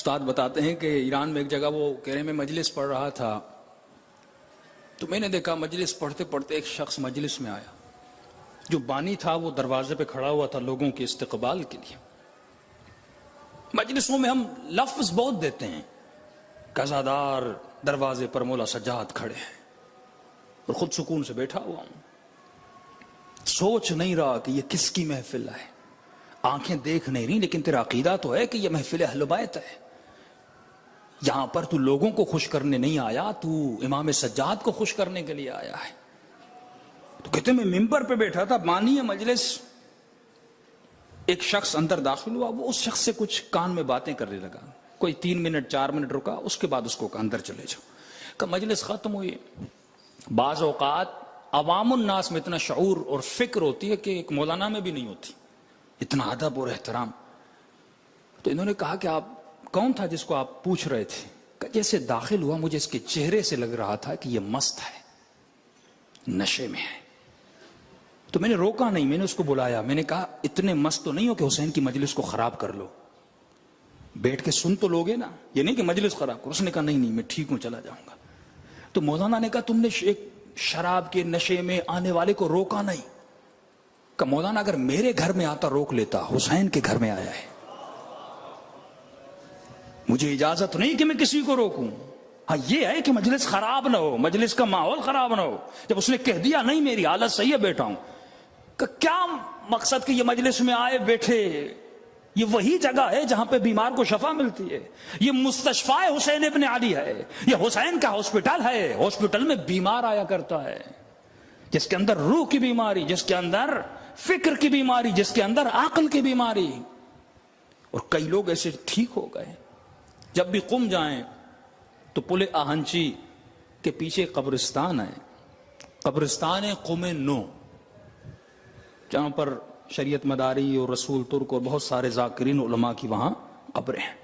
استاد بتاتے ہیں کہ ایران میں ایک جگہ وہ کہہ رہے ہیں میں مجلس پڑھ رہا تھا تو میں نے دیکھا مجلس پڑھتے پڑھتے ایک شخص مجلس میں آیا. جو بانی تھا وہ دروازے پہ کھڑا ہوا تھا لوگوں کے استقبال کے لیے. مجلسوں میں ہم لفظ بہت دیتے ہیں, قضادار دروازے پر مولا سجاد کھڑے ہیں, اور خود سکون سے بیٹھا ہوا ہوں, سوچ نہیں رہا کہ یہ کس کی محفل ہے, آنکھیں دیکھ نہیں رہی, لیکن تیرا عقیدہ تو ہے کہ یہ محفل اہل بیت ہے. یہاں پر تو لوگوں کو خوش کرنے نہیں آیا, تو امام سجاد کو خوش کرنے کے لیے آیا ہے. تو کہتے میں ممبر پہ بیٹھا تھا, بانی ہے مجلس, ایک شخص اندر داخل ہوا, وہ اس شخص سے کچھ کان میں باتیں کرنے لگا. کوئی 3 منٹ 4 منٹ رکا, اس کے بعد اس کو اندر چلے جاؤ. کہ مجلس ختم ہوئی. بعض اوقات عوام الناس میں اتنا شعور اور فکر ہوتی ہے کہ ایک مولانا میں بھی نہیں ہوتی, اتنا ادب اور احترام. تو انہوں نے کہا کہ آپ کون تھا جس کو آپ پوچھ رہے تھے؟ کہ جیسے داخل ہوا مجھے اس کے چہرے سے لگ رہا تھا کہ یہ مست ہے, نشے میں ہے. تو میں نے روکا نہیں, میں نے اس کو بلایا, میں نے کہا اتنے مست تو نہیں ہو کہ حسین کی مجلس کو خراب کر لو, بیٹھ کے سن تو لوگے نا, یہ نہیں کہ مجلس خراب کرو. اس نے کہا نہیں نہیں میں ٹھیک ہوں, چلا جاؤں گا. تو مولانا نے کہا تم نے ایک شراب کے نشے میں آنے والے کو روکا نہیں. کہ مولانا اگر میرے گھر میں آتا روک لیتا, حسین کے گھر میں آیا ہے, مجھے اجازت نہیں کہ میں کسی کو روکوں. ہاں یہ ہے کہ مجلس خراب نہ ہو, مجلس کا ماحول خراب نہ ہو. جب اس نے کہہ دیا نہیں میری حالت صحیح ہے بیٹھا ہوں, کہ کیا مقصد کہ یہ مجلس میں آئے بیٹھے, یہ وہی جگہ ہے جہاں پہ بیمار کو شفا ملتی ہے. یہ مستشفیٰ حسین ابن علی ہے, یہ حسین کا ہاسپٹل ہے. ہاسپٹل میں بیمار آیا کرتا ہے, جس کے اندر روح کی بیماری, جس کے اندر فکر کی بیماری, جس کے اندر عقل کی بیماری. اور کئی لوگ ایسے ٹھیک ہو گئے. جب بھی قم جائیں تو پل آہنچی کے پیچھے قبرستان ہے, قبرستان قم نو, جہاں پر شریعت مداری اور رسول ترک اور بہت سارے ذاکرین علماء کی وہاں قبریں ہیں.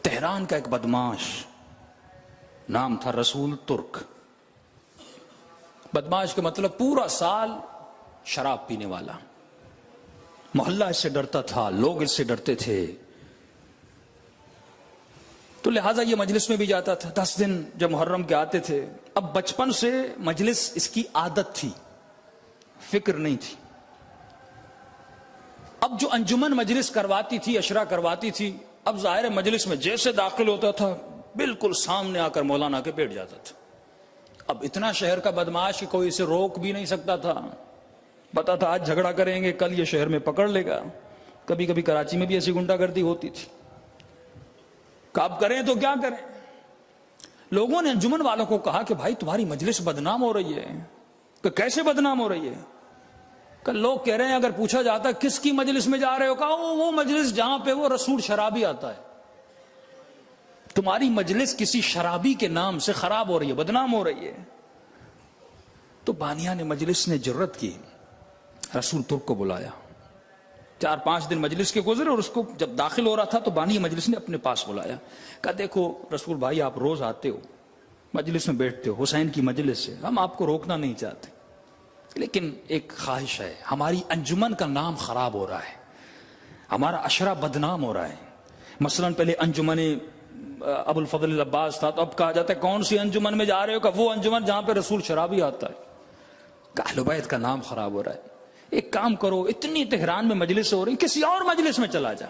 تہران کا ایک بدماش نام تھا رسول ترک. بدماش کا مطلب پورا سال شراب پینے والا. محلہ اس سے ڈرتا تھا, لوگ اس سے ڈرتے تھے, تو لہٰذا یہ مجلس میں بھی جاتا تھا. 10 دن جب محرم کے آتے تھے. اب بچپن سے مجلس اس کی عادت تھی, فکر نہیں تھی. اب جو انجمن مجلس کرواتی تھی, اشرا کرواتی تھی, اب ظاہر مجلس میں جیسے داخل ہوتا تھا بالکل سامنے آ کر مولانا کے بیٹھ جاتا تھا. اب اتنا شہر کا بدماش کہ کوئی اسے روک بھی نہیں سکتا تھا. پتا تھا آج جھگڑا کریں گے کل یہ شہر میں پکڑ لے گا. کبھی کبھی کراچی میں بھی ایسی گنڈا گردی ہوتی تھی. کہ اب کریں تو کیا کریں. لوگوں نے انجمن والوں کو کہا کہ بھائی تمہاری مجلس بدنام ہو رہی ہے. کہ کیسے بدنام ہو رہی ہے؟ کہ لوگ کہہ رہے ہیں اگر پوچھا جاتا کس کی مجلس میں جا رہے ہو, کہا وہ مجلس جہاں پہ وہ رسول شرابی آتا ہے. تمہاری مجلس کسی شرابی کے نام سے خراب ہو رہی ہے, بدنام ہو رہی ہے. تو بانیان مجلس نے جرت کی, رسول ترک کو بلایا. 4-5 دن مجلس کے گزرے, اور اس کو جب داخل ہو رہا تھا تو بانی مجلس نے اپنے پاس بلایا. کہا دیکھو رسول بھائی آپ روز آتے ہو, مجلس میں بیٹھتے ہو, حسین کی مجلس ہے, ہم آپ کو روکنا نہیں چاہتے, لیکن ایک خواہش ہے, ہماری انجمن کا نام خراب ہو رہا ہے, ہمارا اشرا بدنام ہو رہا ہے. مثلا پہلے انجمن ابو الفضل العباس تھا, تو اب کہا جاتا ہے کون سی انجمن میں جا رہے ہو؟ کہ وہ انجمن جہاں پہ رسول شرابی آتا ہے. کہ اہل بیت کا نام خراب ہو رہا ہے. ایک کام کرو, اتنی تہران میں مجلس ہو رہی, کسی اور مجلس میں چلا جا,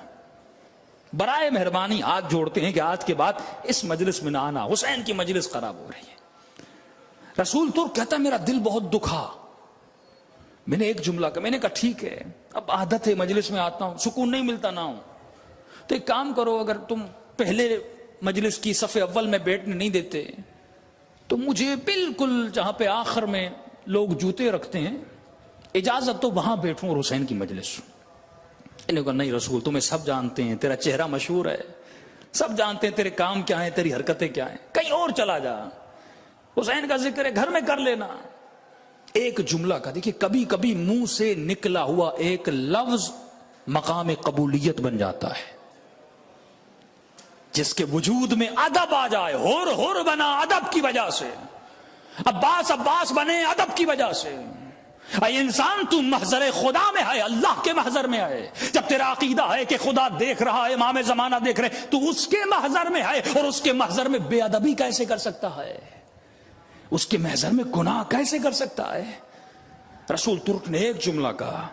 برائے مہربانی ہاتھ جوڑتے ہیں کہ آج کے بعد اس مجلس میں نہ آنا, حسین کی مجلس خراب ہو رہی ہے. رسول ترک کہتا میرا دل بہت دکھا. میں نے ایک جملہ کہا, میں نے کہا ٹھیک ہے اب عادت ہے, مجلس میں آتا ہوں, سکون نہیں ملتا نہ ہوں, تو ایک کام کرو, اگر تم پہلے مجلس کی صف اول میں بیٹھنے نہیں دیتے تو مجھے بالکل جہاں پہ آخر میں لوگ جوتے رکھتے ہیں اجازت تو وہاں بیٹھوں اور حسین کی مجلس. انہوں نے کہا نہیں رسول تمہیں سب جانتے ہیں, تیرا چہرہ مشہور ہے, سب جانتے ہیں تیرے کام کیا ہیں, تیری حرکتیں کیا ہیں, کہیں اور چلا جا, حسین کا ذکر ہے گھر میں کر لینا. ایک جملہ کا دیکھیے, کبھی کبھی منہ سے نکلا ہوا ایک لفظ مقام قبولیت بن جاتا ہے, جس کے وجود میں ادب آ جائے. ہور بنا ادب کی وجہ سے, عباس بنے ادب کی وجہ سے, اے انسان تو محضر خدا میں ہے، اللہ کے محضر میں ہے. جب تیرا عقیدہ ہے کہ خدا دیکھ رہا ہے، امام زمانہ دیکھ رہے، تو اس کے محضر میں ہے، اور اس کے محضر میں بے ادبی کیسے کر سکتا ہے؟ اس کے محضر میں گناہ کیسے کر سکتا ہے؟ رسول ترک نے ایک جملہ کہا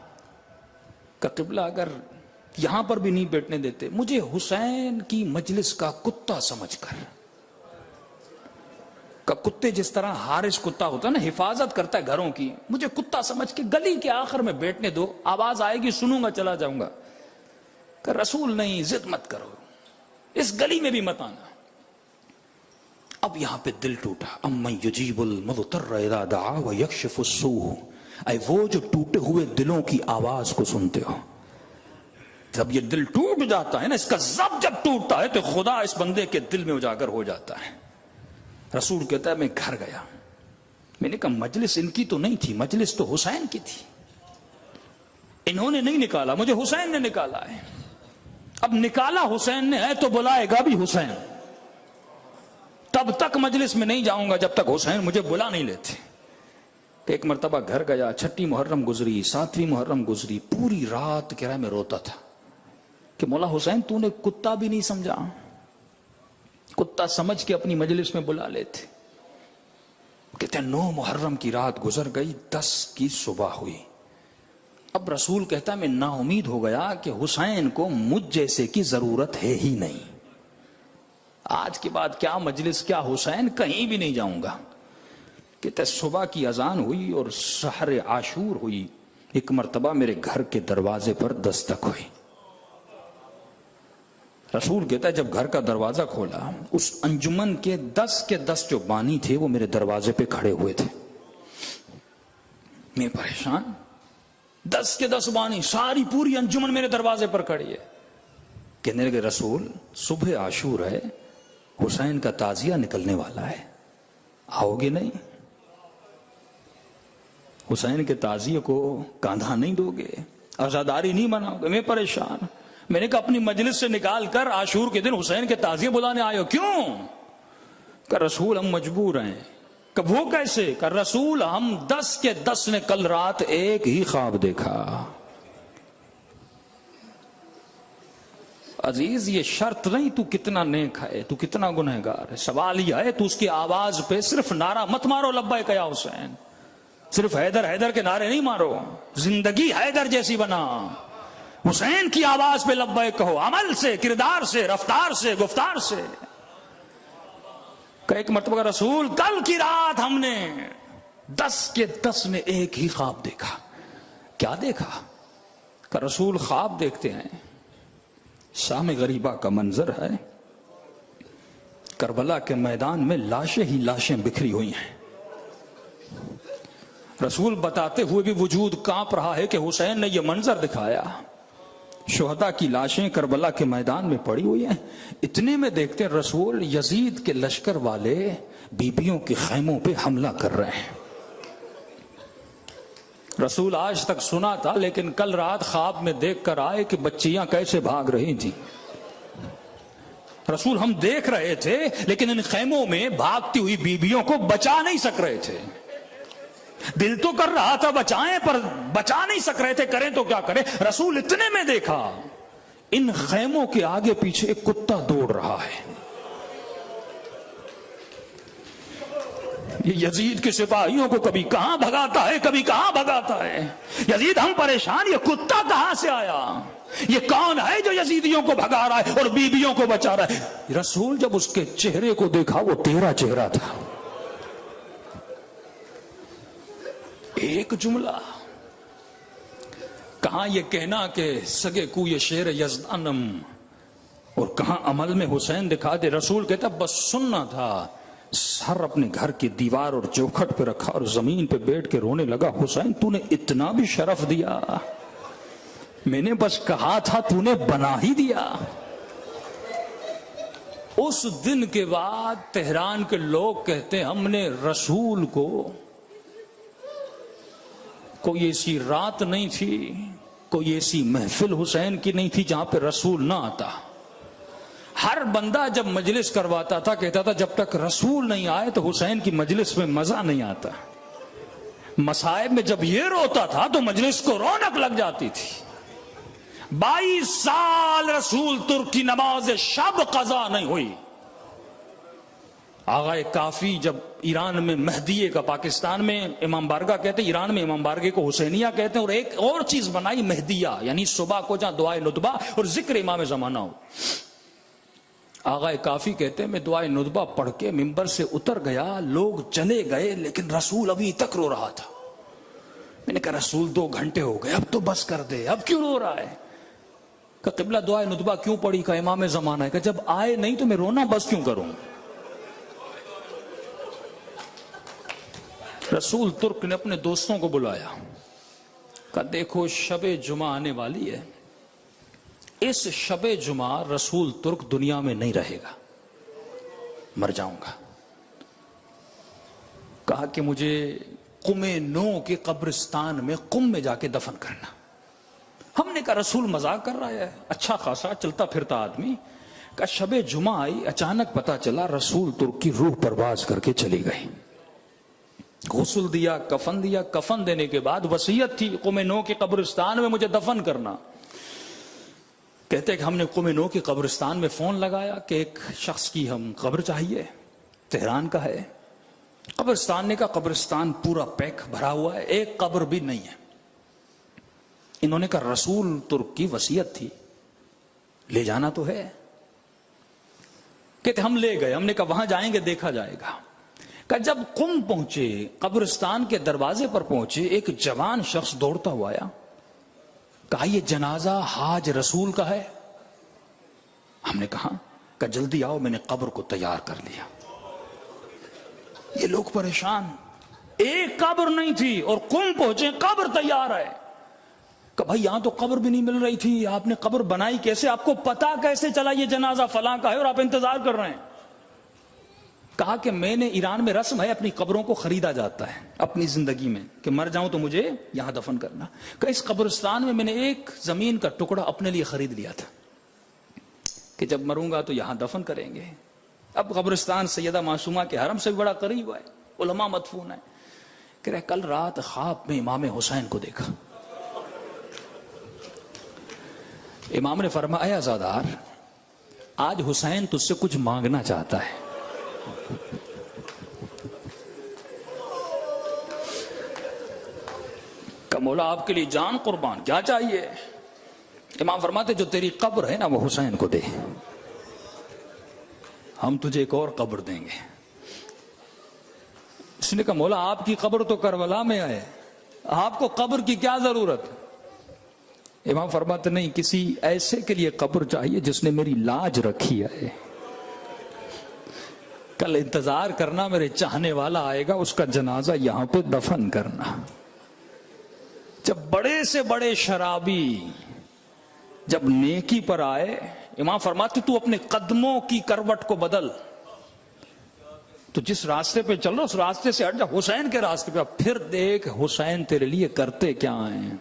کہ قبلہ اگر یہاں پر بھی نہیں بیٹھنے دیتے، مجھے حسین کی مجلس کا کتا سمجھ کر، کہ کتے جس طرح حارس کتا ہوتا ہے نا، حفاظت کرتا ہے گھروں کی، مجھے کتا سمجھ کے گلی کے آخر میں بیٹھنے دو، آواز آئے گی سنوں گا چلا جاؤں گا. کہ رسول نہیں، ضد مت کرو، اس گلی میں بھی مت آنا. اب یہاں پہ دل ٹوٹا. امن یجیب المضطر اذا دعا ویکشف السوء، اے وہ جو ٹوٹے ہوئے دلوں کی آواز کو سنتے ہو. جب یہ دل ٹوٹ جاتا ہے نا، اس کا ضبط جب ٹوٹتا ہے تو خدا اس بندے کے دل میں اجاگر ہو جاتا ہے. رسول کہتا ہے میں گھر گیا، میں نے کہا مجلس ان کی تو نہیں تھی، مجلس تو حسین کی تھی. انہوں نے نہیں نکالا، مجھے حسین نے نکالا ہے. اب نکالا حسین نے ہے تو بلائے گا بھی حسین. تب تک مجلس میں نہیں جاؤں گا جب تک حسین مجھے بلا نہیں لیتے. کہ ایک مرتبہ گھر گیا، 6 محرم گزری، 7 محرم گزری، پوری رات کرائے میں روتا تھا کہ مولا حسین تو نے کتا بھی نہیں سمجھا، کتا سمجھ کے اپنی مجلس میں بلا لیتے. کہتے ہیں 9 محرم کی رات گزر گئی، 10 کی صبح ہوئی. اب رسول کہتا ہے میں نا امید ہو گیا کہ حسین کو مجھ جیسے کی ضرورت ہے ہی نہیں، آج کے بعد کیا مجلس کیا حسین، کہیں بھی نہیں جاؤں گا. کہتے صبح کی اذان ہوئی اور سحر عاشور ہوئی. ایک مرتبہ میرے گھر کے دروازے پر دستک ہوئی. رسول کہتا ہے جب گھر کا دروازہ کھولا، اس انجمن کے 10 جو بانی تھے وہ میرے دروازے پہ کھڑے ہوئے تھے. میں پریشان، 10 بانی، ساری پوری انجمن میرے دروازے پر کھڑی ہے. کہنے لگے رسول صبح عاشور ہے، حسین کا تعزیہ نکلنے والا ہے، آؤ گے نہیں؟ حسین کے تعزیے کو کاندھا نہیں دو گے، عزاداری نہیں مناؤ گے؟ میں پریشان. میں نے کہا اپنی مجلس سے نکال کر عاشور کے دن حسین کے تعزیے بلانے آئے ہو، کیوں؟ کہ رسول ہم مجبور ہیں. کہ وہ کیسے؟ کہ رسول ہم 10 نے کل رات ایک ہی خواب دیکھا. عزیز یہ شرط نہیں تو کتنا نیک ہے، تو کتنا گنہگار ہے، سوال یہ ہے تو اس کی آواز پہ صرف نعرہ مت مارو لبیک یا حسین، صرف حیدر حیدر کے نعرے نہیں مارو، زندگی حیدر جیسی بنا. حسین کی آواز پہ لبیک کہو، عمل سے، کردار سے، رفتار سے، گفتار سے. کہ ایک مرتبہ رسول کل کی رات ہم نے 10 نے ایک ہی خواب دیکھا. کیا دیکھا؟ کہ رسول خواب دیکھتے ہیں شام غریبہ کا منظر ہے، کربلا کے میدان میں لاشیں ہی لاشیں بکھری ہوئی ہیں. رسول بتاتے ہوئے بھی وجود کانپ رہا ہے کہ حسین نے یہ منظر دکھایا، شہداء کی لاشیں کربلا کے میدان میں پڑی ہوئی ہیں. اتنے میں دیکھتے رسول یزید کے لشکر والے بیبیوں کے خیموں پہ حملہ کر رہے ہیں. رسول آج تک سنا تھا لیکن کل رات خواب میں دیکھ کر آئے کہ بچیاں کیسے بھاگ رہی تھیں. رسول ہم دیکھ رہے تھے لیکن ان خیموں میں بھاگتی ہوئی بیبیوں کو بچا نہیں سک رہے تھے. دل تو کر رہا تھا بچائیں، پر بچا نہیں سک رہے تھے، کریں تو کیا کریں. رسول اتنے میں دیکھا ان خیموں کے آگے پیچھے ایک کتا دوڑ رہا ہے. یہ یزید کے سپاہیوں کو کبھی کہاں بھگاتا ہے، کبھی کہاں بھگاتا ہے. یزید ہم پریشان، یہ کتا کہاں سے آیا، یہ کون ہے جو یزیدیوں کو بھگا رہا ہے اور بیبیوں کو بچا رہا ہے. رسول جب اس کے چہرے کو دیکھا وہ تیرا چہرہ تھا. ایک جملہ، کہاں یہ کہنا کہ سگے کو یہ شیر یزدانم، اور کہاں عمل میں حسین دکھا دے. رسول کہتا بس سننا تھا. سر اپنے گھر کی دیوار اور چوکھٹ پہ رکھا اور زمین پہ بیٹھ کے رونے لگا. حسین تو نے اتنا بھی شرف دیا، میں نے بس کہا تھا تو نے بنا ہی دیا. اس دن کے بعد تہران کے لوگ کہتے ہیں ہم نے رسول کو، کوئی ایسی رات نہیں تھی، کوئی ایسی محفل حسین کی نہیں تھی جہاں پہ رسول نہ آتا. ہر بندہ جب مجلس کرواتا تھا کہتا تھا جب تک رسول نہیں آئے تو حسین کی مجلس میں مزہ نہیں آتا. مصائب میں جب یہ روتا تھا تو مجلس کو رونق لگ جاتی تھی. 22 سال رسول ترک کی نماز شب قضا نہیں ہوئی. آغائے کافی جب ایران میں مہدیے کا، پاکستان میں امام بارگاہ کہتے ہیں، ایران میں امام بارگاہ کو حسینیہ کہتے ہیں، اور ایک اور چیز بنائی مہدیہ، یعنی صبح کو جہاں دعائے ندبہ اور ذکر امام زمانہ ہو. آغائے کافی کہتے ہیں میں دعائے ندبہ پڑھ کے ممبر سے اتر گیا، لوگ چلے گئے لیکن رسول ابھی تک رو رہا تھا. میں نے کہا رسول 2 گھنٹے ہو گئے، اب تو بس کر دے، اب کیوں رو رہا ہے؟ کہ قبلہ دعائے ندبہ کیوں پڑھی؟ کہ امام زمانہ ہے. کہ جب آئے نہیں تو میں رونا بس کیوں کروں؟ رسول ترک نے اپنے دوستوں کو بلایا، کہا دیکھو شب جمعہ آنے والی ہے، اس شب جمعہ رسول ترک دنیا میں نہیں رہے گا، مر جاؤں گا. کہا کہ مجھے قم نو کے قبرستان میں قم میں جا کے دفن کرنا. ہم نے کہا رسول مذاق کر رہا ہے، اچھا خاصا چلتا پھرتا آدمی. کہ شب جمعہ آئی، اچانک پتا چلا رسول ترک کی روح پرواز کر کے چلی گئی. غسل دیا، کفن دیا. کفن دینے کے بعد وصیت تھی قم نو کے قبرستان میں مجھے دفن کرنا. کہتے کہ ہم نے قم نو کے قبرستان میں فون لگایا کہ ایک شخص کی ہم قبر چاہیے، تہران کا ہے. قبرستان نے کہا قبرستان پورا پیک بھرا ہوا ہے، ایک قبر بھی نہیں ہے. انہوں نے کہا رسول ترک کی وصیت تھی، لے جانا تو ہے. کہتے ہم لے گئے. ہم نے کہا وہاں جائیں گے دیکھا جائے گا. کہ جب قم پہنچے، قبرستان کے دروازے پر پہنچے، ایک جوان شخص دوڑتا ہوا آیا. کہا یہ جنازہ حاج رسول کا ہے؟ ہم نے کہا کہ جلدی آؤ، میں نے قبر کو تیار کر لیا. یہ لوگ پریشان، ایک قبر نہیں تھی اور قم پہنچے قبر تیار ہے. کہ بھائی یہاں تو قبر بھی نہیں مل رہی تھی، آپ نے قبر بنائی کیسے؟ آپ کو پتا کیسے چلا یہ جنازہ فلاں کا ہے اور آپ انتظار کر رہے ہیں؟ کہا کہ میں نے، ایران میں رسم ہے اپنی قبروں کو خریدا جاتا ہے اپنی زندگی میں، کہ مر جاؤں تو مجھے یہاں دفن کرنا. کہ اس قبرستان میں نے ایک زمین کا ٹکڑا اپنے لیے خرید لیا تھا کہ جب مروں گا تو یہاں دفن کریں گے. اب قبرستان سیدہ معصومہ کے حرم سے بھی بڑا قریب ہے، علماء مدفون ہیں. کہ رہے کل رات خواب میں امام حسین کو دیکھا. امام نے فرمایا زادار آج حسین تجھ سے کچھ مانگنا چاہتا ہے. کہ مولا آپ کے لیے جان قربان، کیا چاہیے؟ امام فرماتے جو تیری قبر ہے نا وہ حسین کو دے، ہم تجھے ایک اور قبر دیں گے. اس نے کہا مولا آپ کی قبر تو کربلا میں ہے، آپ کو قبر کی کیا ضرورت؟ امام فرماتے نہیں، کسی ایسے کے لیے قبر چاہیے جس نے میری لاج رکھی ہے. کل انتظار کرنا، میرے چاہنے والا آئے گا، اس کا جنازہ یہاں پہ دفن کرنا. جب بڑے سے بڑے شرابی جب نیکی پر آئے، امام فرماتے تو اپنے قدموں کی کروٹ کو بدل، تو جس راستے پہ چل رہا اس راستے سے ہٹ جا، حسین کے راستے پہ پھر دیکھ حسین تیرے لیے کرتے کیا ہیں.